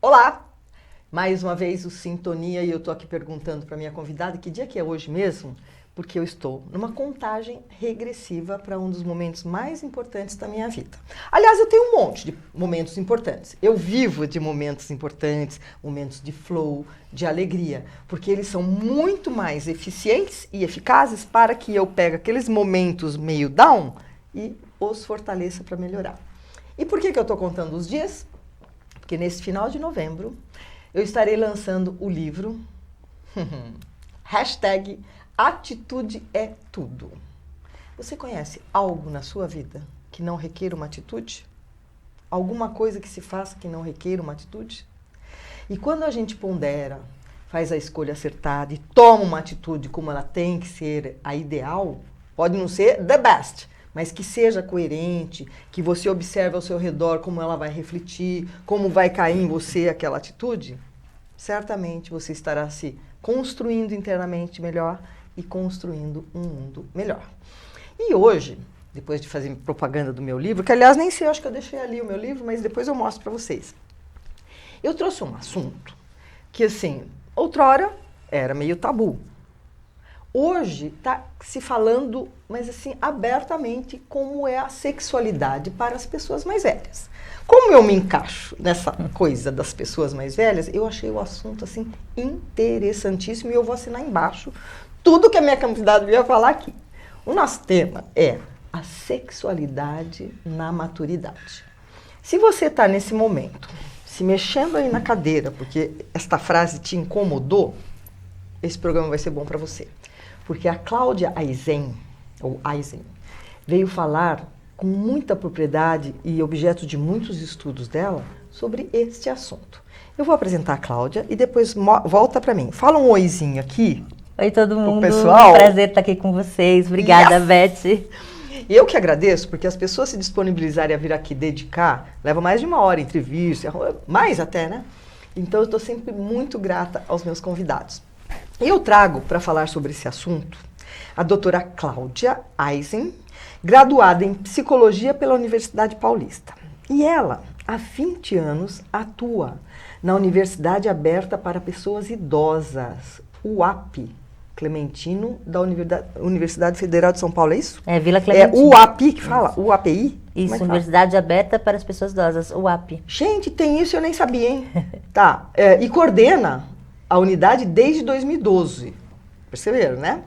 Olá! Mais uma vez o Sintonia e eu tô aqui perguntando para minha convidada que dia que é hoje mesmo, porque eu estou numa contagem regressiva para um dos momentos mais importantes da minha vida. Aliás, eu tenho um monte de momentos importantes. Eu vivo de momentos importantes, momentos de flow, de alegria, porque eles são muito mais eficientes e eficazes para que eu pegue aqueles momentos meio down e os fortaleça para melhorar. E por que eu estou contando os dias? Porque nesse final de novembro eu estarei lançando o livro hashtag Atitude é Tudo. Você conhece algo na sua vida que não requer uma atitude? Alguma coisa que se faça que não requer uma atitude? E quando a gente pondera, faz a escolha acertada e toma uma atitude como ela tem que ser a ideal, pode não ser the best, mas que seja coerente, que você observe ao seu redor como ela vai refletir, como vai cair em você aquela atitude, certamente você estará se construindo internamente melhor e construindo um mundo melhor. E hoje, depois de fazer propaganda do meu livro, que aliás nem sei, acho que eu deixei ali o meu livro, mas depois eu mostro para vocês. Eu trouxe um assunto que assim, outrora era meio tabu. Hoje está se falando, mas assim, abertamente, como é a sexualidade para as pessoas mais velhas. Como eu me encaixo nessa coisa das pessoas mais velhas, eu achei o assunto assim interessantíssimo e eu vou assinar embaixo tudo que a minha convidada ia falar aqui. O nosso tema é a sexualidade na maturidade. Se você está nesse momento se mexendo aí na cadeira porque esta frase te incomodou, esse programa vai ser bom para você. Porque a Cláudia Eisen, ou Eisen, veio falar com muita propriedade e objeto de muitos estudos dela sobre este assunto. Eu vou apresentar a Cláudia e depois volta para mim. Fala um oizinho aqui. Oi todo mundo, pessoal. Prazer estar aqui com vocês. Obrigada, Yes. Beth. Eu que agradeço, porque as pessoas se disponibilizarem a vir aqui dedicar, leva mais de uma hora, entrevista, mais até, né? Então eu estou sempre muito grata aos meus convidados. Eu trago para falar sobre esse assunto a doutora Cláudia Eisen, graduada em Psicologia pela Universidade Paulista. E ela, há 20 anos, atua na Universidade Aberta para Pessoas Idosas, UAP, Clementino, da Universidade Federal de São Paulo, é isso? É Vila Clementino. É UAP que fala? UAPI? Isso, Universidade Aberta para as Pessoas Idosas, UAP. Gente, tem isso, eu nem sabia, hein? Tá, e coordena a unidade desde 2012, perceberam, né?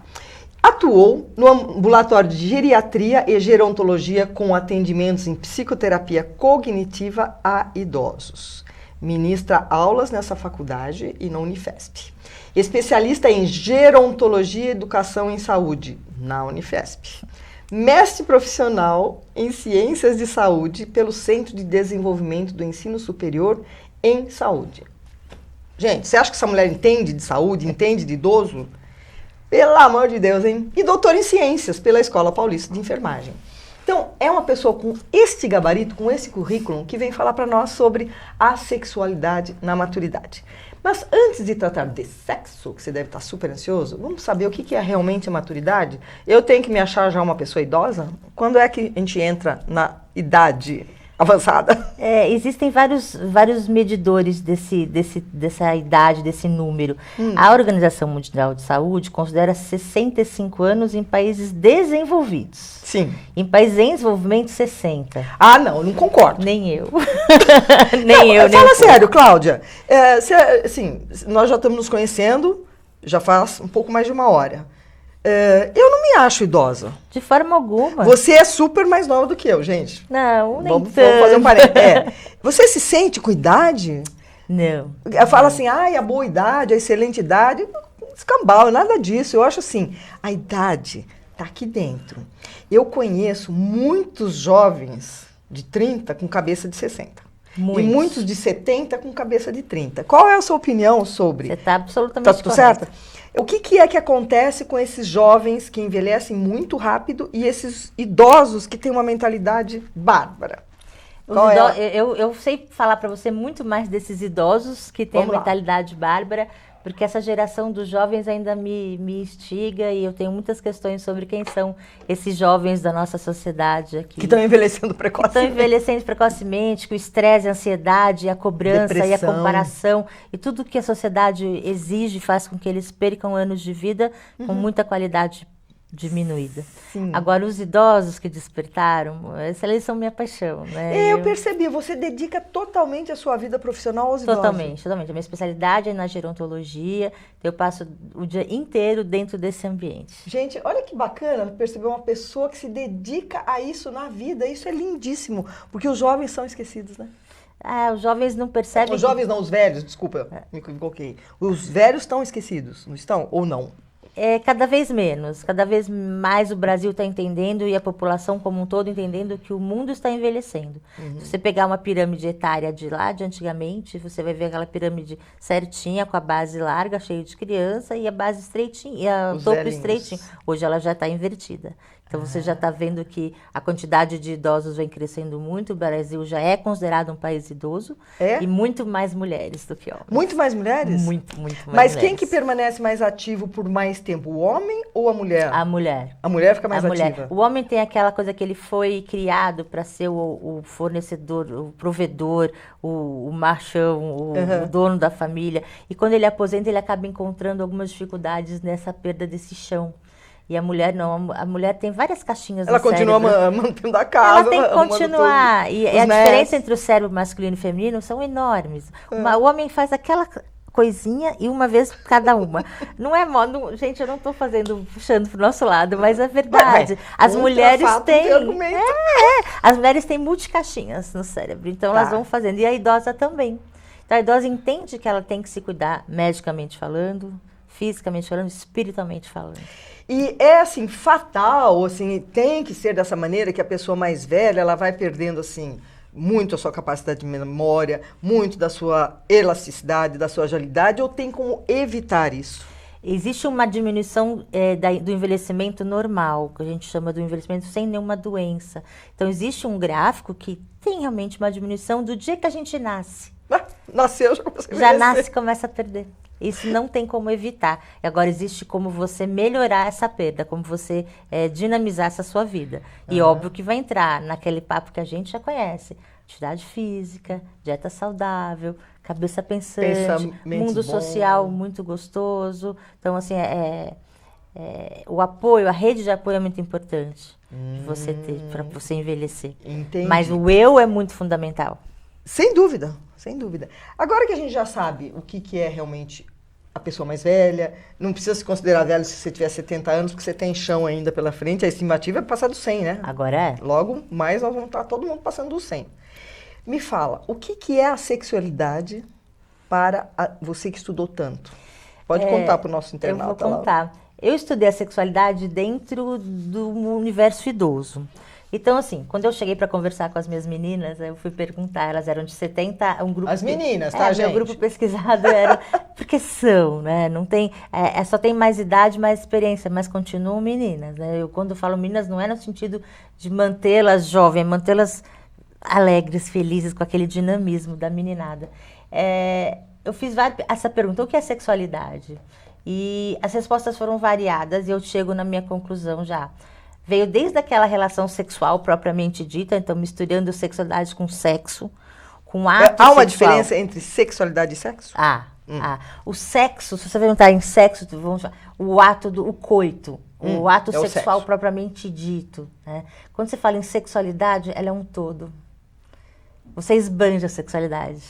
Atuou no ambulatório de geriatria e gerontologia com atendimentos em psicoterapia cognitiva a idosos. Ministra aulas nessa faculdade e na Unifesp. Especialista em gerontologia e educação em saúde, na Unifesp. Mestre profissional em ciências de saúde pelo Centro de Desenvolvimento do Ensino Superior em Saúde. Gente, você acha que essa mulher entende de saúde, entende de idoso? Pelo amor de Deus, hein? E doutora em ciências pela Escola Paulista de Enfermagem. Então, é uma pessoa com este gabarito, com esse currículo, que vem falar para nós sobre a sexualidade na maturidade. Mas antes de tratar de sexo, que você deve estar super ansioso, vamos saber o que é realmente a maturidade? Eu tenho que me achar já uma pessoa idosa? Quando é que a gente entra na idade avançada? Existem vários medidores dessa idade, desse número. A Organização Mundial de Saúde considera 65 anos em países desenvolvidos. Sim. Em países em desenvolvimento, 60. Ah, não, eu não concordo. Nem eu. nem fala sério, Cláudia. Assim, nós já estamos nos conhecendo, já faz um pouco mais de uma hora. Eu não me acho idosa. De forma alguma. Você é super mais nova do que eu, gente. Não, nem Vamos tanto. fazer um parênteses. Você se sente com idade? Não. Fala assim, a boa idade, a excelente idade. Escambau, nada disso. Eu acho assim, a idade está aqui dentro. Eu conheço muitos jovens de 30 com cabeça de 60. Muitos. E muitos de 70 com cabeça de 30. Qual é a sua opinião sobre... Você está absolutamente tudo certo? O que é que acontece com esses jovens que envelhecem muito rápido e esses idosos que têm uma mentalidade bárbara? Eu sei falar para você muito mais desses idosos que têm a mentalidade bárbara, porque essa geração dos jovens ainda me instiga e eu tenho muitas questões sobre quem são esses jovens da nossa sociedade aqui. Que estão envelhecendo precocemente. Estão envelhecendo precocemente, com o estresse, a ansiedade, a cobrança Depressão. e a comparação. E tudo que a sociedade exige faz com que eles percam anos de vida com muita qualidade diminuída. Sim. Agora, os idosos que despertaram, eles são minha paixão, né? Eu percebi, você dedica totalmente a sua vida profissional aos idosos. Totalmente. A minha especialidade é na gerontologia, eu passo o dia inteiro dentro desse ambiente. Gente, olha que bacana perceber uma pessoa que se dedica a isso na vida, isso é lindíssimo, porque os jovens são esquecidos, né? Os jovens não percebem... Os jovens não, os velhos, desculpa, me equivoquei. Os velhos estão esquecidos, não estão? Ou não? Cada vez menos, cada vez mais o Brasil está entendendo e a população como um todo entendendo que o mundo está envelhecendo. Se você pegar uma pirâmide etária de lá, de antigamente, você vai ver aquela pirâmide certinha, com a base larga, cheia de criança, e a base estreitinha, e o topo estreitinho. Hoje ela já está invertida. Então você já está vendo que a quantidade de idosos vem crescendo muito, o Brasil já é considerado um país idoso, e muito mais mulheres do que homens. Muito mais mulheres? Muito mais Mas mulheres. Quem que permanece mais ativo por mais tempo, o homem ou a mulher? A mulher. A mulher fica mais ativa? O homem tem aquela coisa que ele foi criado para ser o fornecedor, o provedor, o machão, o dono da família. E quando ele aposenta, ele acaba encontrando algumas dificuldades nessa perda desse chão. E a mulher não, a mulher tem várias caixinhas no cérebro. Ela continua mantendo a casa. Ela tem que continuar. E a diferença entre o cérebro masculino e feminino são enormes. O homem faz aquela coisinha e uma vez cada uma. Não é modo, gente, eu não estou puxando pro nosso lado, mas é verdade. As mulheres têm. As mulheres têm multicaixinhas no cérebro, então elas vão fazendo. E a idosa também. Então a idosa entende que ela tem que se cuidar medicamente falando, fisicamente falando, espiritualmente falando. E é assim, fatal, assim, tem que ser dessa maneira que a pessoa mais velha, ela vai perdendo, assim, muito a sua capacidade de memória, muito da sua elasticidade, da sua agilidade, ou tem como evitar isso? Existe uma diminuição do envelhecimento normal, que a gente chama do envelhecimento sem nenhuma doença. Então, existe um gráfico que tem realmente uma diminuição do dia que a gente nasce. Nasceu, já começa a envelhecer. Já nasce e começa a perder. Isso não tem como evitar. E agora existe como você melhorar essa perda, como você dinamizar essa sua vida. E óbvio que vai entrar naquele papo que a gente já conhece. Atividade física, dieta saudável, cabeça pensante, mundo social muito gostoso. Então, assim, o apoio, a rede de apoio é muito importante de você ter, para você envelhecer. Entendi. Mas o eu é muito fundamental. Sem dúvida, sem dúvida. Agora que a gente já sabe o que é realmente a pessoa mais velha, não precisa se considerar velho se você tiver 70 anos, porque você tem chão ainda pela frente, a estimativa é passar dos 100, né? Agora é. Logo mais nós vamos estar todo mundo passando dos 100. Me fala, o que é a sexualidade para você que estudou tanto? Pode contar para o nosso internauta. Eu vou contar. Eu estudei a sexualidade dentro do universo idoso. Então, assim, quando eu cheguei para conversar com as minhas meninas, eu fui perguntar, elas eram de 70, um grupo... As meninas, tá, gente? O grupo pesquisado era... Porque são, né? Não tem... só tem mais idade, mais experiência, mas continuam meninas, né? Eu, quando falo meninas, não é no sentido de mantê-las jovens, mantê-las alegres, felizes, com aquele dinamismo da meninada. Eu fiz essa pergunta, o que é sexualidade? E as respostas foram variadas e eu chego na minha conclusão já. Veio desde aquela relação sexual propriamente dita, então misturando sexualidade com sexo, com ato sexual. Há uma diferença entre sexualidade e sexo? O sexo, se você perguntar em sexo, vamos falar, o ato o coito, o ato sexual propriamente dito. Né? Quando você fala em sexualidade, ela é um todo. Você esbanja a sexualidade.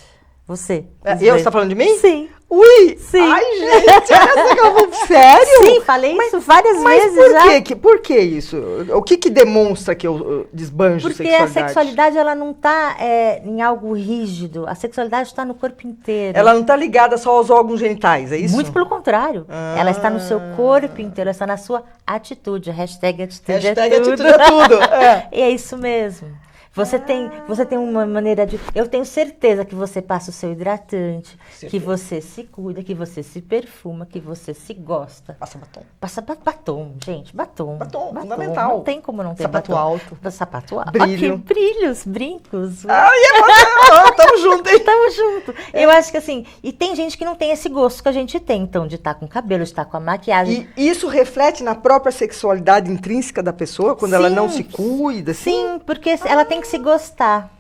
Você você está falando de mim? Sim. Ui! Sim. Ai, gente, essa que eu vou... Sério? Sim, falei isso várias vezes já. Por que isso? O que demonstra que eu desbanjo sexualidade? Porque a sexualidade, ela não está em algo rígido. A sexualidade está no corpo inteiro. Ela não está ligada só aos órgãos genitais, é isso? Muito pelo contrário. Ela está no seu corpo inteiro, ela está na sua atitude. Hashtag atitude é tudo. Atitude é tudo. E é isso mesmo. Você tem uma maneira de... Eu tenho certeza que você passa o seu hidratante, que você se se cuida, que você se perfuma, que você se gosta. Passa batom. Passa batom, gente, batom. Batom, fundamental. Não tem como não ter Sapato batom. alto. Sapato alto. Brilho. Ok, brilhos, brincos. Ai, tamo junto, hein? Tamo junto. Eu acho que assim, e tem gente que não tem esse gosto que a gente tem, então, de estar com cabelo, de estar com a maquiagem. E isso reflete na própria sexualidade intrínseca da pessoa, quando ela não se cuida? Assim? Sim, porque ela tem que se gostar.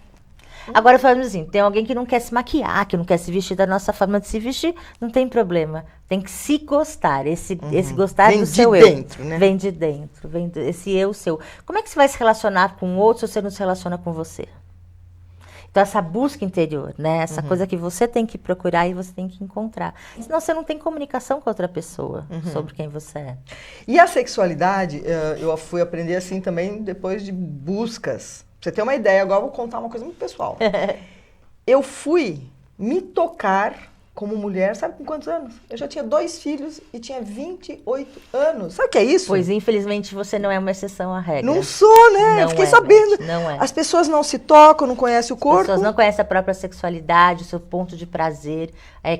Agora, falando assim, tem alguém que não quer se maquiar, que não quer se vestir da nossa forma de se vestir, não tem problema. Tem que se gostar, esse gostar Vem do de seu dentro, eu. né? Vem de dentro, esse eu seu. Como é que você vai se relacionar com outro se você não se relaciona com você? Então, essa busca interior, né? Essa coisa que você tem que procurar e você tem que encontrar. Senão, você não tem comunicação com outra pessoa sobre quem você é. E a sexualidade, eu fui aprender assim também depois de buscas. Pra você ter uma ideia, agora eu vou contar uma coisa muito pessoal. Eu fui me tocar como mulher, sabe com quantos anos? Eu já tinha 2 filhos e tinha 28 anos. Sabe o que é isso? Pois, infelizmente, você não é uma exceção à regra. Não sou, né? Não Fiquei é, sabendo. Beth, não é. As pessoas não se tocam, não conhecem o corpo. As pessoas não conhecem a própria sexualidade, o seu ponto de prazer,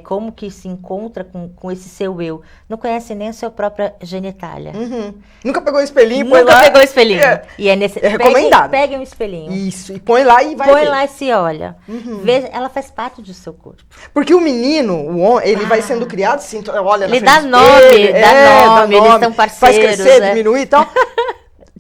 como que se encontra com esse seu eu. Não conhece nem a sua própria genitália. Nunca pegou o espelhinho, põe Nunca lá. pegou o espelhinho. É, E é recomendado. Pegue um espelhinho. Isso, e põe lá e vai Põe ver. lá e se olha. Veja, ela faz parte do seu corpo. Porque o menino, o homem, ele vai sendo criado assim, olha na Ele frente dá do espelho, nome, dá nome, eles são faz parceiros, crescer, né? diminuir e tal.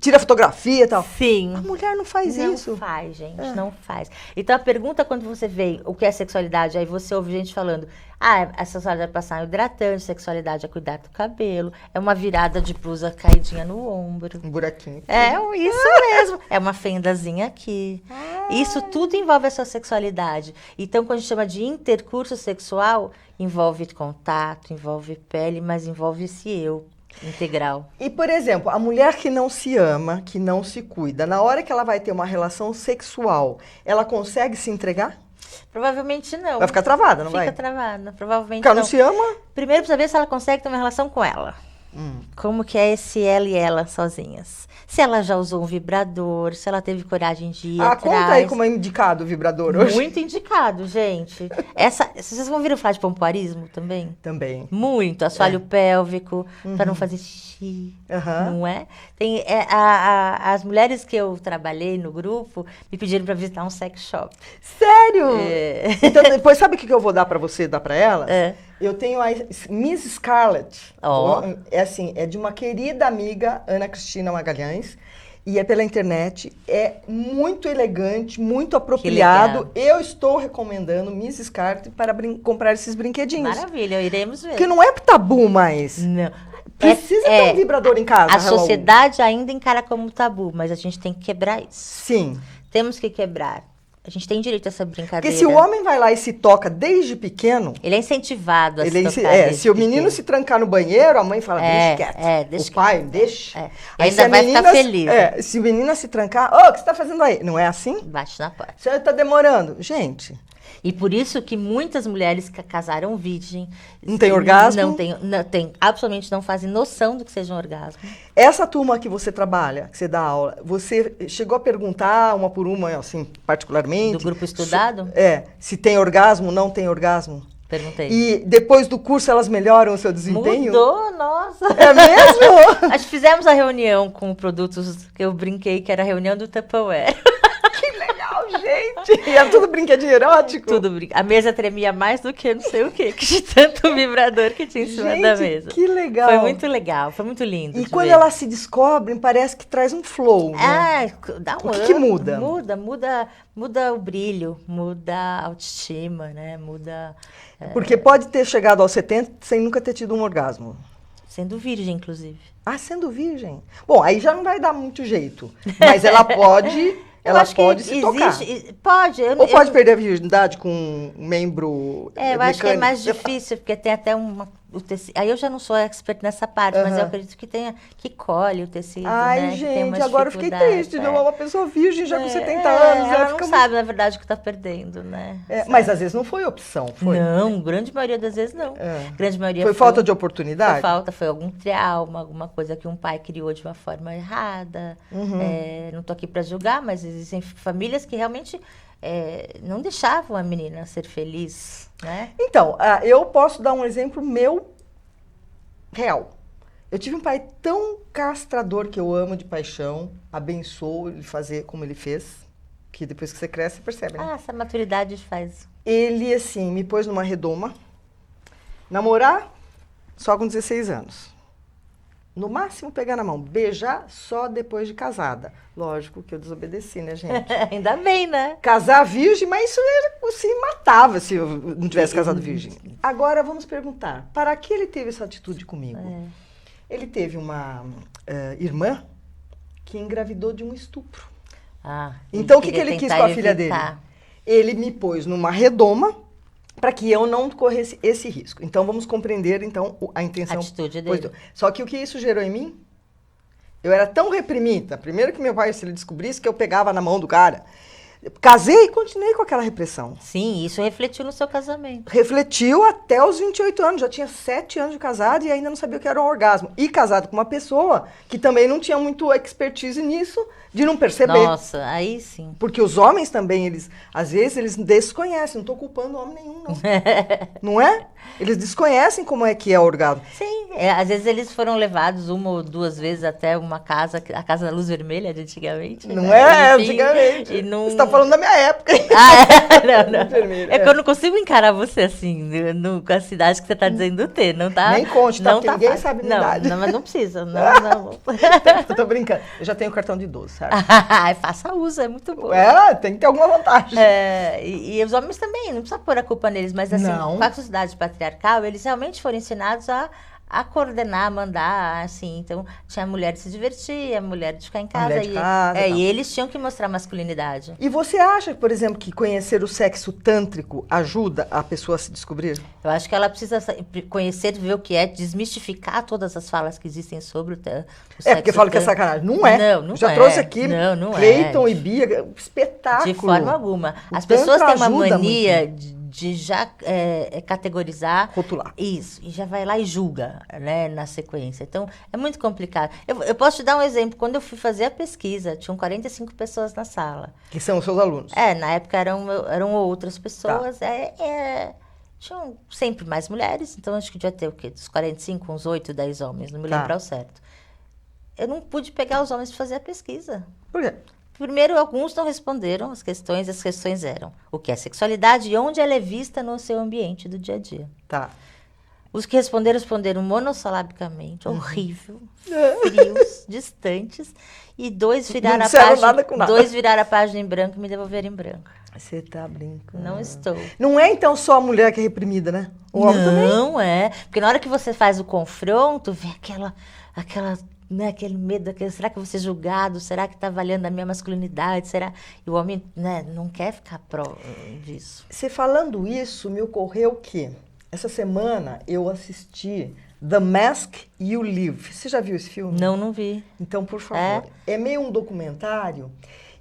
Tira fotografia e tal. Sim. A mulher não faz isso. Não faz, gente, não faz. Então, a pergunta quando você vê o que é sexualidade, aí você ouve gente falando, a sexualidade é passar um hidratante, sexualidade é cuidar do cabelo, é uma virada de blusa caidinha no ombro. Um buraquinho. É isso mesmo. É uma fendazinha aqui. Isso tudo envolve a sua sexualidade. Então, quando a gente chama de intercurso sexual, envolve contato, envolve pele, mas envolve esse eu integral. E, por exemplo, a mulher que não se ama, que não se cuida, na hora que ela vai ter uma relação sexual, ela consegue se entregar? Provavelmente não. Vai ficar travada, não vai? Fica travada, provavelmente Porque ela não. não se ama? Primeiro precisa ver se ela consegue ter uma relação com ela. Como que é esse ela e ela sozinhas. Se ela já usou um vibrador, se ela teve coragem de ir atrás. Conta aí como é indicado o vibrador hoje. Muito indicado, gente. Vocês vão ouvir falar de pompoarismo também? Também. Muito. Assoalho pélvico, para não fazer xixi, não é? Tem, as mulheres que eu trabalhei no grupo me pediram para visitar um sex shop. Sério? Então, depois, sabe o que eu vou dar para você, dar para elas? Eu tenho a Miss Scarlett. É assim, é de uma querida amiga, Ana Cristina Magalhães. E é pela internet. É muito elegante, muito apropriado. Eu estou recomendando Miss Scarlett para comprar esses brinquedinhos. Maravilha, iremos ver. Porque não é tabu mais. Não. Precisa ter um vibrador em casa. A sociedade ainda encara como tabu, mas a gente tem que quebrar isso. Sim. Temos que quebrar. A gente tem direito a essa brincadeira. Porque se o homem vai lá e se toca desde pequeno... Ele é incentivado a se tocar se o menino se trancar no banheiro, a mãe fala, deixa quieto. Deixa o pai, deixa. Aí ainda vai ficar feliz. Se o menino se trancar, o que você está fazendo aí? Não é assim? Bate na porta. Você está demorando. Gente... E por isso que muitas mulheres que casaram virgem... Não tem orgasmo? Absolutamente não fazem noção do que seja um orgasmo. Essa turma que você trabalha, que você dá aula, você chegou a perguntar uma por uma, assim, particularmente? Do grupo estudado? Se tem orgasmo, não tem orgasmo? Perguntei. E depois do curso elas melhoram o seu desempenho? Mudou, nossa. É mesmo? Acho que fizemos a reunião com produtos que eu brinquei, que era a reunião do Tupperware. Que legal, gente! E é tudo brinquedinho erótico? Tudo brinquedinho. A mesa tremia mais do que não sei o quê, que de tanto vibrador que tinha em cima da mesa. Que legal! Foi muito legal, foi muito lindo. E quando elas se descobrem, parece que traz um flow, né? Dá um O que muda? Muda o brilho, muda a autoestima, né? Muda... Porque pode ter chegado aos 70 sem nunca ter tido um orgasmo. Sendo virgem, inclusive. Sendo virgem. Bom, aí já não vai dar muito jeito. Mas ela pode... Ela pode se tocar. Pode. Ou pode perder a virgindade com um membro eu acho que é mais difícil, porque tem até o tecido. Aí eu já não sou expert nessa parte, mas eu acredito que colhe o tecido, né? Gente, agora eu fiquei triste. Não é uma pessoa virgem já com 70 anos. Ela não sabe, na verdade, o que está perdendo, né? Mas às vezes não foi opção, foi? Não, grande maioria das vezes não. Grande maioria foi falta de oportunidade? Foi algum trauma, alguma coisa que um pai criou de uma forma errada. Não estou aqui para julgar, mas existem famílias que realmente não deixavam a menina ser feliz, né? Então, eu posso dar um exemplo meu real. Eu tive um pai tão castrador que eu amo de paixão, abençoo ele fazer como ele fez, que depois que você cresce, você percebe, né? Essa maturidade faz. Ele, assim, me pôs numa redoma, namorar só com 16 anos. No máximo pegar na mão, beijar só depois de casada. Lógico que eu desobedeci, né, gente? Ainda bem, né? Casar virgem, mas isso se matava se eu não tivesse casado virgem. Agora vamos perguntar, para que ele teve essa atitude comigo? Ele teve uma irmã que engravidou de um estupro. Então o que ele quis com a filha dele? Ele me pôs numa redoma para que eu não corresse esse risco. Então vamos compreender então a intenção. A atitude dele. Só que o que isso gerou em mim? Eu era tão reprimida. Primeiro que meu pai, se ele descobrisse que eu pegava na mão do cara, casei e continuei com aquela repressão. Sim, isso refletiu no seu casamento. Refletiu até os 28 anos. Já tinha 7 anos de casado e ainda não sabia o que era um orgasmo. E casado com uma pessoa que também não tinha muito expertise nisso, de não perceber. Nossa, aí sim. Porque os homens também, às vezes, eles desconhecem. Não estou culpando homem nenhum, não. Não é? Eles desconhecem como é que é o orgasmo. Sim, às vezes eles foram levados 1 ou 2 vezes até uma casa, a Casa da Luz Vermelha de antigamente. Não né? é? Enfim, antigamente. E não... Você está falando da minha época. Não. Vermelha, É que eu não consigo encarar você assim, com a cidade que você está dizendo ter, não tá? Nem conte, tá? Não Porque tá ninguém fácil. sabe a minha idade. Não, mas não precisa. Não. Eu tô brincando. Eu já tenho cartão de idoso, sabe? Faça uso, é muito bom. Tem que ter alguma vantagem. E os homens também, não precisa pôr a culpa neles, mas assim, Não. com a sociedade patriarcal, eles realmente foram ensinados a coordenar, a mandar, assim. Então, tinha a mulher de se divertir, a mulher de ficar em casa. mulher de casa, e eles tinham que mostrar masculinidade. E você acha, por exemplo, que conhecer o sexo tântrico ajuda a pessoa a se descobrir? Eu acho que ela precisa conhecer, ver o que é, desmistificar todas as falas que existem sobre o sexo. Porque falo que é sacanagem. Não é. Não Já é. trouxe aqui Não Cleiton é. e Bia, espetáculo. De forma alguma. O As pessoas Tantra têm uma ajuda mania muito. de já categorizar. Rotular. Isso. E já vai lá e julga, né, na sequência. Então, é muito complicado. Eu posso te dar um exemplo. Quando eu fui fazer a pesquisa, tinham 45 pessoas na sala. Que são os seus alunos. Na época eram outras pessoas. Tinham sempre mais mulheres, então acho que devia ter o quê? Dos 45, uns 8, 10 homens, não me lembro ao certo. Eu não pude pegar os homens para fazer a pesquisa. Por quê? Primeiro, alguns não responderam as questões eram o que é sexualidade e onde ela é vista no seu ambiente do dia a dia. Tá. Os que responderam monossilabicamente, horrível, frios, distantes, e 2 viraram a página em branco e me devolveram em branco. Você tá brincando. Não estou. Não é então só a mulher que é reprimida, né? O homem também. Não é. Porque na hora que você faz o confronto, vem né, aquele medo, será que eu vou ser julgado? Será que está avaliando a minha masculinidade? Será? E o homem, né, não quer ficar disso. Você falando isso, me ocorreu que essa semana eu assisti The Mask You Live. Você já viu esse filme? Não vi. Então, por favor. É meio um documentário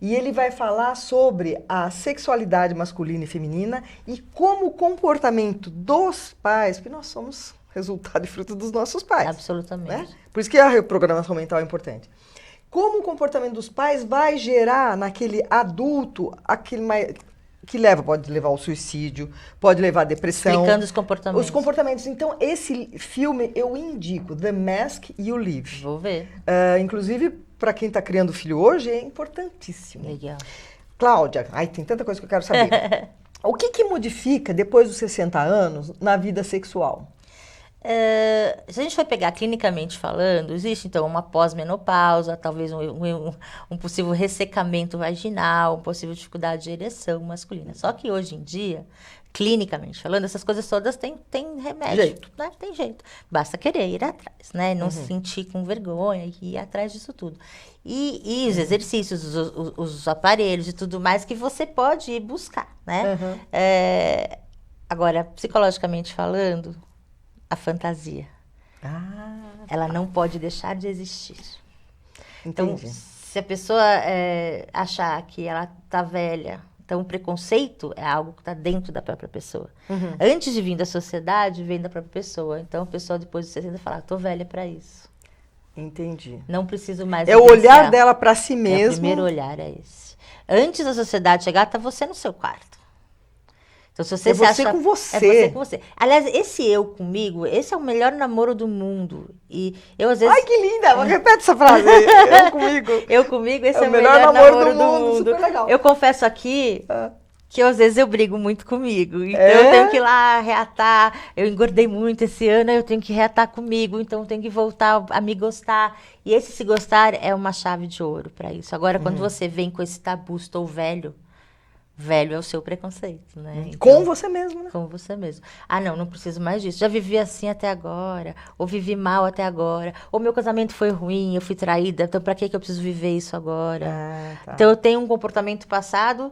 e ele vai falar sobre a sexualidade masculina e feminina e como o comportamento dos pais, porque nós somos resultado e fruto dos nossos pais. Absolutamente. Né? Por isso que a reprogramação mental é importante. Como o comportamento dos pais vai gerar naquele adulto que pode levar ao suicídio, pode levar à depressão. Explicando os comportamentos. Os comportamentos. Então, esse filme eu indico, The Mask You Live. Vou ver. Inclusive, para quem está criando filho hoje, é importantíssimo. Legal. Cláudia, tem tanta coisa que eu quero saber. O que modifica depois dos 60 anos na vida sexual? Se a gente for pegar clinicamente falando, existe então uma pós-menopausa, talvez um possível ressecamento vaginal, uma possível dificuldade de ereção masculina. Só que hoje em dia, clinicamente falando, essas coisas todas têm remédio. Né? Tem jeito. Basta querer ir atrás, né? Não se sentir com vergonha e ir atrás disso tudo. E os exercícios, os aparelhos e tudo mais que você pode ir buscar, né? Agora, psicologicamente falando, a fantasia. Ela não pode deixar de existir. Então, se a pessoa achar que ela está velha, então o preconceito é algo que está dentro da própria pessoa. Antes de vir da sociedade, vem da própria pessoa. Então, a pessoa depois de 60 fala, estou velha para isso. Entendi. Não preciso mais É o vivenciar. olhar dela para si É, o mesmo. primeiro olhar é esse. Antes da sociedade chegar, tá você no seu quarto. Então, se você É se você acha, com você. é você com você. Aliás, esse eu comigo, esse é o melhor namoro do mundo. E eu, às vezes, Ai, que linda! Repete essa frase. Eu comigo. eu comigo, esse É é o o melhor melhor namoro namoro do do mundo, mundo. super legal. Eu confesso aqui Ah. que às vezes eu brigo muito comigo. Então É? eu tenho que ir lá reatar. Eu engordei muito esse ano, eu tenho que reatar comigo. Então eu tenho que voltar a me gostar. E esse se gostar é uma chave de ouro para isso. Agora, quando você vem com esse tabu, estou velho, velho é o seu preconceito, né? Com Então, você mesmo, né? com você mesmo. Ah, não preciso mais disso. Já vivi assim até agora, ou vivi mal até agora, ou meu casamento foi ruim, eu fui traída, então para que eu preciso viver isso agora? Ah, tá. Então eu tenho um comportamento passado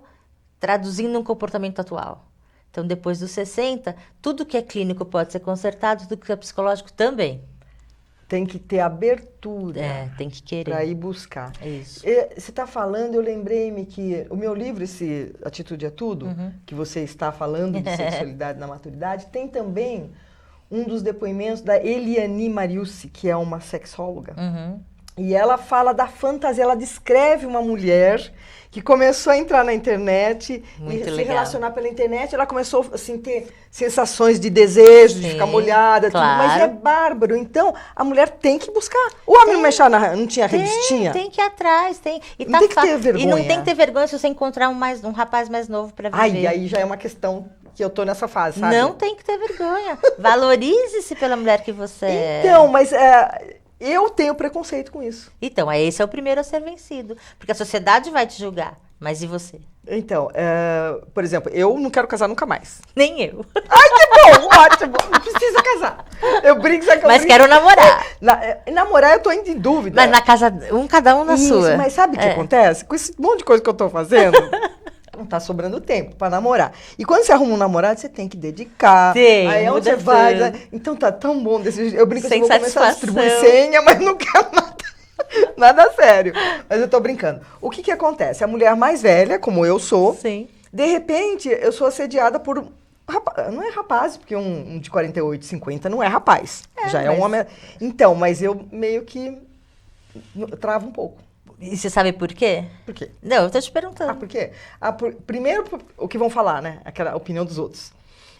traduzindo um comportamento atual. Então depois dos 60, tudo que é clínico pode ser consertado, tudo que é psicológico também. Tem que ter abertura É, tem que para querer. ir buscar. Isso. Você está falando, eu lembrei-me que o meu livro, esse Atitude é Tudo, que você está falando de sexualidade na maturidade, tem também um dos depoimentos da Eliane Mariucci, que é uma sexóloga. E ela fala da fantasia, ela descreve uma mulher que começou a entrar na internet Muito e se legal. relacionar pela internet. Ela começou assim, ter sensações de desejo, de Sim, ficar molhada, tudo, mas claro. é bárbaro. Então, a mulher tem que buscar. O homem não mexia não tinha revistinha? Tem que ir atrás, tem. E Não tem que ter E não vergonha. tem que ter vergonha se você encontrar um rapaz mais novo para viver. Ai, aí já é uma questão que eu tô nessa fase, sabe? Não tem que ter vergonha. Valorize-se pela mulher que você é. Então, mas eu tenho preconceito com isso. Então, esse é o primeiro a ser vencido. Porque a sociedade vai te julgar. Mas e você? Então, por exemplo, eu não quero casar nunca mais. Nem eu. Ai, que bom, ótimo. Não precisa casar. Eu brinco, sabe que eu Mas brinco? quero namorar. Namorar eu tô indo em dúvida. Mas na casa, cada um na Isso, sua. mas sabe o que acontece? Com esse monte de coisa que eu tô fazendo, não tá sobrando tempo pra namorar. E quando você arruma um namorado, você tem que dedicar. Tem, Aí é onde muda você vai. tudo. Né? Então tá tão bom desse jeito. Eu brinco assim, Sem vou começar a distribuir satisfação. senha, mas não quero nada. Nada sério. Mas eu tô brincando. O que que acontece? A mulher mais velha, como eu sou, Sim. de repente, eu sou assediada por... Não é rapaz, porque um de 48, 50 não é rapaz. Já é um mas- homem... Então, mas eu meio que travo um pouco. E você sabe por quê? Por quê? Não, eu tô te perguntando. Por quê? Primeiro, o que vão falar, né? Aquela opinião dos outros.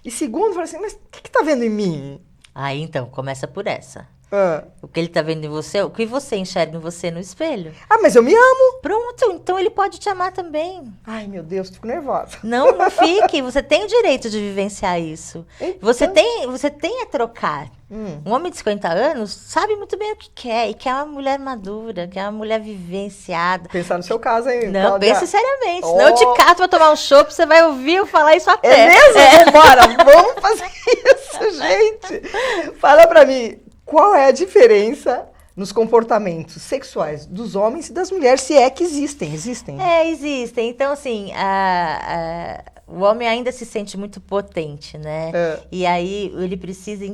E segundo, fala assim, mas o que tá vendo em mim? Aí então, começa por essa. Ah, O que ele tá vendo em você, o que você enxerga em você no espelho. mas eu me amo. Pronto, então ele pode te amar também. Ai, meu Deus, fico nervosa. Não fique, você tem o direito de vivenciar isso. Então- Você tem a trocar. Um homem de 50 anos sabe muito bem o que quer, e quer uma mulher madura, quer uma mulher vivenciada. Pensar no seu caso, hein? Não, Cláudia? pense seriamente, Oh. senão eu te cato pra tomar um chopp, você vai ouvir eu falar isso até. É mesmo? Vambora, vamos fazer isso, gente. Fala pra mim, qual é a diferença nos comportamentos sexuais dos homens e das mulheres, se é que existem? Existem. Existem. Então, assim, o homem ainda se sente muito potente, né? É. E aí ele precisa...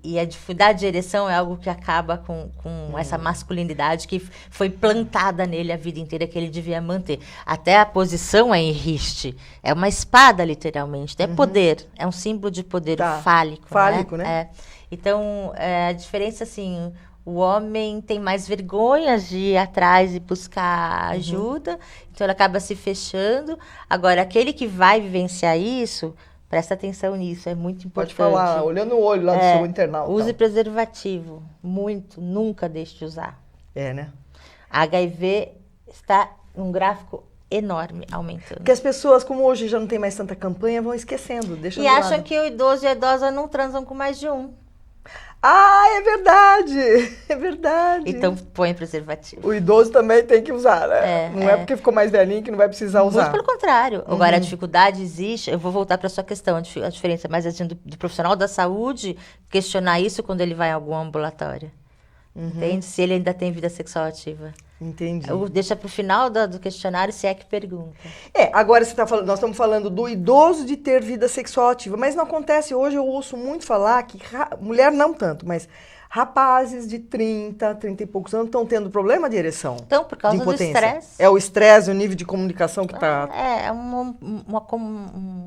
E a dificuldade de ereção é algo que acaba com essa masculinidade que foi plantada nele a vida inteira, que ele devia manter. Até a posição é em riste. É uma espada, literalmente. É poder. É um símbolo de poder Tá. fálico. Fálico, né? É. Então, a diferença, assim... O homem tem mais vergonhas de ir atrás e buscar ajuda, então ele acaba se fechando. Agora, aquele que vai vivenciar isso, presta atenção nisso, é muito Pode importante. falar, olhando o olho lá do seu internauta. Use preservativo, muito, nunca deixe de usar. É, né? HIV está num gráfico enorme, aumentando. Porque as pessoas, como hoje já não tem mais tanta campanha, vão esquecendo, deixam E de acham lado. que o idoso e a idosa não transam com mais de um. Ah, é verdade! É verdade. Então, põe preservativo. O idoso também tem que usar, né? Não é porque ficou mais velhinho que não vai precisar usar. Muito pelo contrário. Agora, a dificuldade existe... Eu vou voltar para a sua questão. A diferença mais assim, do profissional da saúde questionar isso quando ele vai em algum ambulatório. Entende? Se ele ainda tem vida sexual ativa. Entendi. Deixa para o final do questionário se é que pergunta. Agora você tá falando, nós estamos falando do idoso de ter vida sexual ativa, mas não acontece hoje, eu ouço muito falar que, mulher não tanto, mas rapazes de 30 e poucos anos estão tendo problema de ereção. Então, por causa de do impotência. estresse. É o estresse, o nível de comunicação que está... É um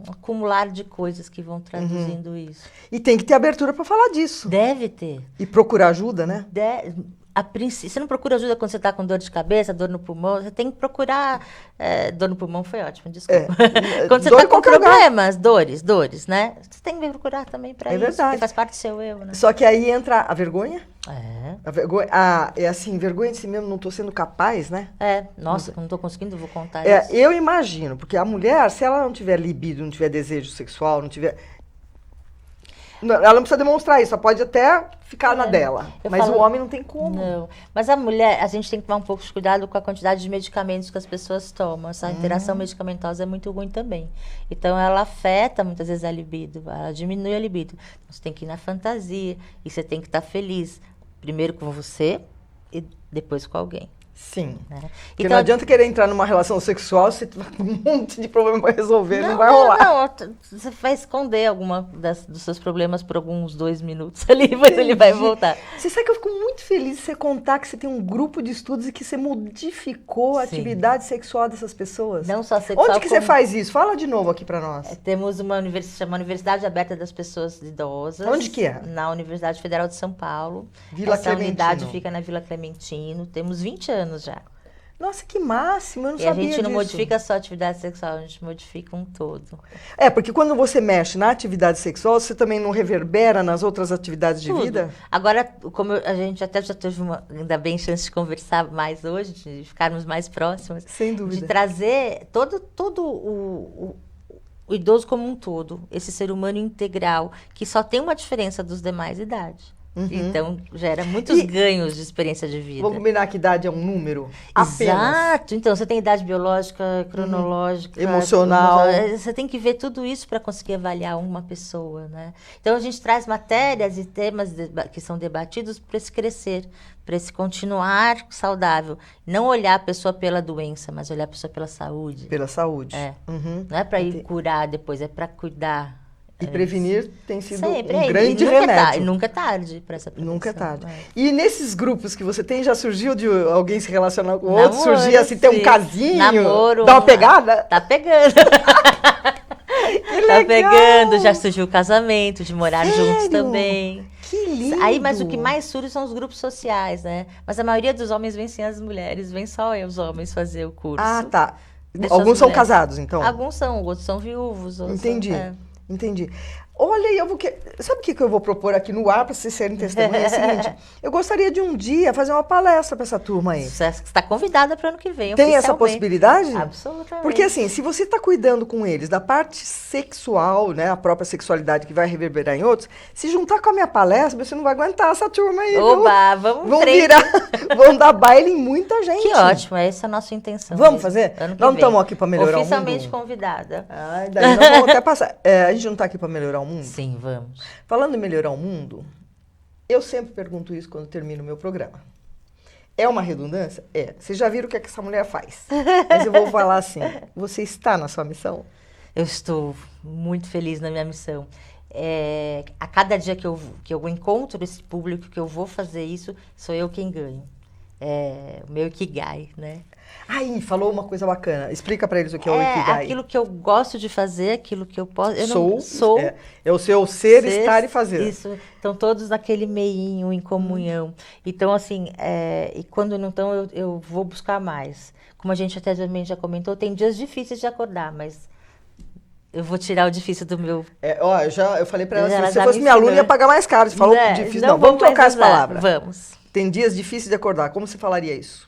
acumular de coisas que vão traduzindo isso. E tem que ter abertura para falar disso. Deve ter. E procurar ajuda, né? Você não procura ajuda quando você está com dor de cabeça, dor no pulmão, você tem que procurar... dor no pulmão foi ótimo, desculpa. Quando você está com problemas, dores, né? Você tem que procurar também para isso, verdade. porque faz parte do seu eu, né? Só que aí entra a vergonha. É. A vergonha, é assim, vergonha de si mesmo, não estou sendo capaz, né? Nossa, não estou conseguindo, vou contar isso. Eu imagino, porque a mulher, se ela não tiver libido, não tiver desejo sexual, não tiver... Ela não precisa demonstrar isso, ela pode até ficar na dela. Mas o homem não tem como. Não. Mas a mulher, a gente tem que tomar um pouco de cuidado com a quantidade de medicamentos que as pessoas tomam. Essa interação medicamentosa é muito ruim também. Então, ela afeta muitas vezes a libido, ela diminui a libido. Então, você tem que ir na fantasia e você tem que estar feliz. Primeiro com você e depois com alguém. Sim. Né? Porque não adianta querer entrar numa relação sexual, você tem um monte de problema para resolver, não vai rolar. Não, você vai esconder alguma dos seus problemas por alguns 2 minutos ali, mas ele vai voltar. Você sabe que eu fico muito feliz de você contar que você tem um grupo de estudos e que você modificou a atividade sexual dessas pessoas. Não só sexual. Onde que você faz isso? Fala de novo aqui para nós. Temos uma Universidade Aberta das Pessoas Idosas. Onde que é? Na Universidade Federal de São Paulo. Vila Essa Clementino. unidade fica na Vila Clementino. Temos 20 anos já. Nossa, que máximo, eu não E sabia a gente não disso. modifica só a atividade sexual, a gente modifica um todo. Porque quando você mexe na atividade sexual, você também não reverbera nas outras atividades de vida? Agora, como a gente até já teve ainda bem chance de conversar mais hoje, de ficarmos mais próximas. Sem dúvida. De trazer todo o idoso como um todo, esse ser humano integral, que só tem uma diferença dos demais idades. Então, gera muitos ganhos de experiência de vida. Vamos combinar que idade é um número? Apenas. Exato. Então, você tem idade biológica, cronológica... Emocional. Você tem que ver tudo isso para conseguir avaliar uma pessoa, né? Então, a gente traz matérias e temas que são debatidos para esse crescer, para esse continuar saudável. Não olhar a pessoa pela doença, mas olhar a pessoa pela saúde. Pela saúde. Não é para ir curar depois, é para cuidar. E prevenir tem sido sempre, um grande remédio. Nunca é tarde para essa prevenção. Nunca é tarde. Né? E nesses grupos que você tem, já surgiu de alguém se relacionar com o Namoro, outro? Surgir assim, ter um casinho? Namoro. Dar uma pegada? Tá pegando. Que legal. Tá pegando, já surgiu o casamento, de morar juntos também. Que lindo. Aí, mas o que mais surge são os grupos sociais, né? Mas a maioria dos homens vem sem as mulheres, vem só os homens fazer o curso. Ah, tá. Deixa Alguns as são mulheres. casados, então? Alguns são, outros são viúvos. Outros Entendi. São, Entendi. Olha, sabe o que eu vou propor aqui no ar para vocês serem testemunhas? É o seguinte, eu gostaria de um dia fazer uma palestra para essa turma aí. Você está convidada para o ano que vem. Tem essa possibilidade? Absolutamente. Porque assim, se você está cuidando com eles da parte sexual, né, a própria sexualidade que vai reverberar em outros, se juntar com a minha palestra, você não vai aguentar essa turma aí. Oba, vamos vão dar baile em muita gente. Que ótimo, essa é a nossa intenção. Vamos fazer? Ano que Nós não vem. estamos aqui para melhorar o mundo. Oficialmente convidada. Ai, daí nós vamos até passar. A gente não está aqui para melhorar o mundo? Sim, vamos. Falando em melhorar o mundo, eu sempre pergunto isso quando termino o meu programa. É uma redundância? É. Vocês já viram o que é que essa mulher faz. Mas eu vou falar assim, você está na sua missão? Eu estou muito feliz na minha missão. A cada dia que eu encontro esse público, que eu vou fazer isso, sou eu quem ganho. O meu Ikigai, né? Aí, falou uma coisa bacana. Explica pra eles o que é o Ikigai. Aquilo que eu gosto de fazer, aquilo que eu posso... É o seu ser, estar e fazer. Isso. Estão todos naquele meinho, em comunhão. Então, assim, e quando não estão, eu vou buscar mais. Como a gente até também já comentou, tem dias difíceis de acordar, mas... Eu vou tirar o difícil do meu... eu falei pra ela, se você fosse minha aluna, ia pagar mais caro. Você falou difícil, não. Vamos trocar as palavras. Vamos. Tem dias difíceis de acordar. Como você falaria isso?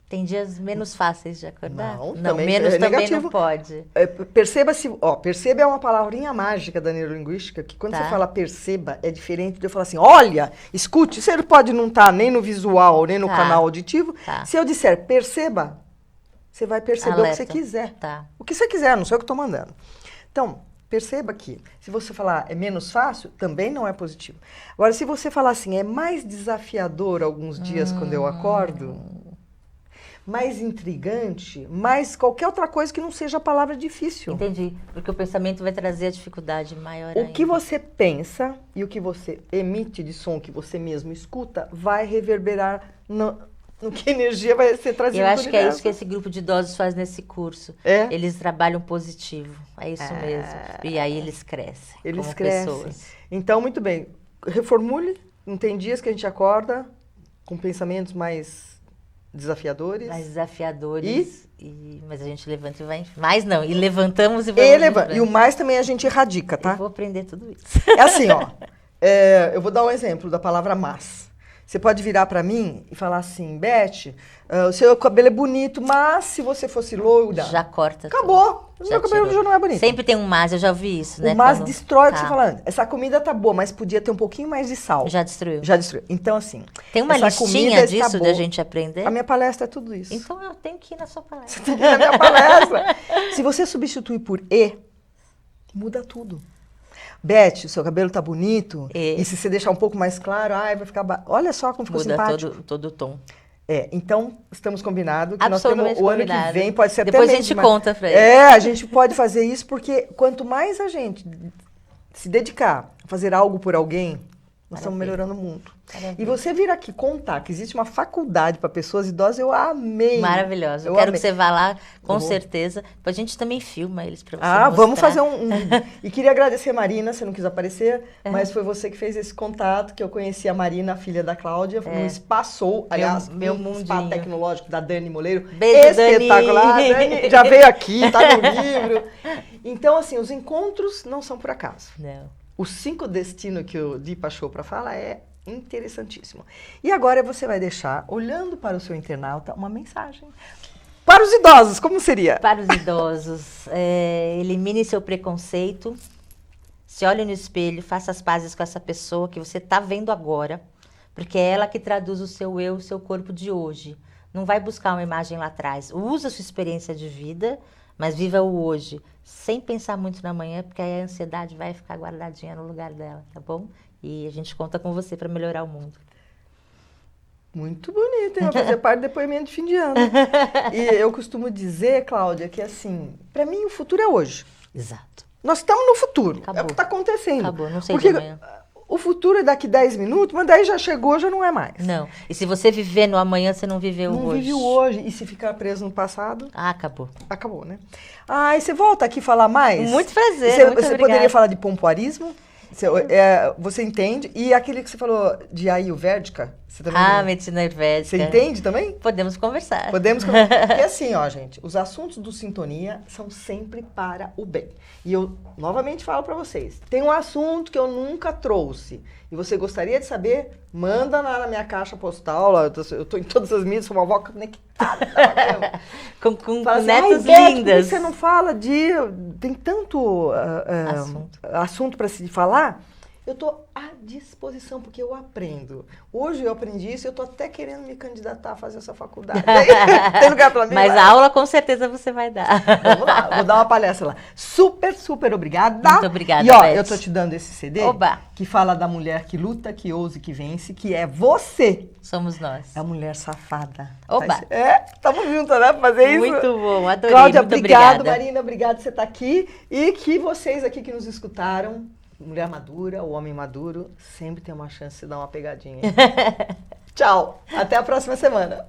Tem dias menos fáceis de acordar? Não, menos também negativo. não pode. Perceba é uma palavrinha mágica da neurolinguística, que quando você fala perceba, é diferente de eu falar assim, olha, escute, você pode não estar nem no visual, nem no canal auditivo. Se eu disser perceba, você vai perceber o que você quiser. O que você quiser, não sei o que eu estou mandando. Então, perceba que, se você falar é menos fácil, também não é positivo. Agora, se você falar assim, é mais desafiador alguns dias quando eu acordo, mais intrigante, mais qualquer outra coisa que não seja a palavra difícil. Entendi, porque o pensamento vai trazer a dificuldade maior ainda. O que você pensa e o que você emite de som, que você mesmo escuta, vai reverberar no que energia vai ser trazida Eu do acho que é universo. isso que esse grupo de idosos faz nesse curso. Eles trabalham positivo, é isso mesmo. E aí eles crescem como pessoas. Então, muito bem, reformule, não tem dias que a gente acorda com pensamentos mais desafiadores. Mais desafiadores. Mas a gente levanta e vai em frente. Mais não, e levantamos e vamos E, em frente. e o mais também a gente erradica, tá? Eu vou aprender tudo isso. É assim, ó. Eu vou dar um exemplo da palavra mas. Você pode virar pra mim e falar assim, Beth, o seu cabelo é bonito, mas se você fosse loira... Já corta acabou. tudo. O meu cabelo já não é bonito. Sempre tem um mas, eu já ouvi isso, né? O mas Quando- destrói o que Tá. você tá falando. Essa comida tá boa, mas podia ter um pouquinho mais de sal. Já destruiu. Já destruiu. Então, assim... Tem uma essa listinha comida está disso boa. da gente aprender? A minha palestra é tudo isso. Então eu tenho que ir na sua palestra. Tem que ir na minha palestra. Se você substituir por E, muda tudo. Beth, o seu cabelo tá bonito. E se você deixar um pouco mais claro, vai ficar... Olha só como ficou Muda simpático. todo o tom. Então, estamos combinados que nós temos Absolutamente o ano combinado. que vem, pode ser Depois até a mês gente de conta pra ele. a gente pode fazer isso porque quanto mais a gente se dedicar a fazer algo por alguém, nós estamos melhorando o mundo. Maravilha. E você vir aqui contar que existe uma faculdade para pessoas idosas, eu amei. Maravilhosa. Eu quero que você vá lá, com certeza. Depois a gente também filma eles para você mostrar. Vamos fazer um vídeo. E queria agradecer a Marina, você não quis aparecer, mas foi você que fez esse contato, que eu conheci a Marina, a filha da Cláudia, no Espaçou, aliás, meu um spa mundinho. tecnológico da Dani Moleiro. Beijo, espetacular. Dani. Dani já veio aqui, tá no livro. Então, assim, os encontros não são por acaso. Não. Os 5 destinos que o Deepa Chopra fala é interessantíssimo. E agora você vai deixar, olhando para o seu internauta, uma mensagem. Para os idosos, como seria? Para os idosos, elimine seu preconceito, se olhe no espelho, faça as pazes com essa pessoa que você está vendo agora, porque é ela que traduz o seu eu, o seu corpo de hoje. Não vai buscar uma imagem lá atrás. Usa a sua experiência de vida, mas viva o hoje, sem pensar muito na manhã, porque aí a ansiedade vai ficar guardadinha no lugar dela, tá bom? E a gente conta com você para melhorar o mundo. Muito bonito, hein? Vai fazer parte do depoimento de fim de ano. E eu costumo dizer, Cláudia, que assim, para mim o futuro é hoje. Exato. Nós estamos no futuro. Acabou. É o que está acontecendo. Acabou, não sei Porque de amanhã. o futuro é daqui 10 minutos, mas daí já chegou, já não é mais. Não. E se você viver no amanhã, você não viveu o Não hoje. vive o hoje. E se ficar preso no passado, Acabou. acabou, né? E você volta aqui falar mais? Muito prazer, Você, muito você obrigada. poderia falar de pompoarismo? Você entende? E aquele que você falou de Ayurvédica, você também medicina ayurvédica. Você entende também? Podemos conversar. Podemos conversar. Porque assim, ó, gente, os assuntos do Sintonia são sempre para o bem. E eu novamente falo para vocês, tem um assunto que eu nunca trouxe e você gostaria de saber, manda lá na minha caixa postal, lá, eu tô em todas as mídias, sou uma avó conectada. com Fala assim, netos Beth, por que lindas. você não fala de... Tem tanto assunto para se falar. Eu estou à disposição, porque eu aprendo. Hoje eu aprendi isso e eu estou até querendo me candidatar a fazer essa faculdade. Tem lugar para mim? Mas a aula com certeza você vai dar. Vamos lá, vou dar uma palestra lá. Super, super obrigada. Muito obrigada, E ó, Beth. eu tô te dando esse CD Oba. que fala da mulher que luta, que ousa e que vence, que é você. Somos nós. É a mulher safada. Oba. Estamos juntas, né, pra fazer isso. Muito bom, adorei. Cláudia, muito obrigado. obrigada. Marina, obrigado por você estar aqui. E que vocês aqui que nos escutaram, mulher madura, o homem maduro, sempre tem uma chance de dar uma pegadinha. Tchau. Até a próxima semana.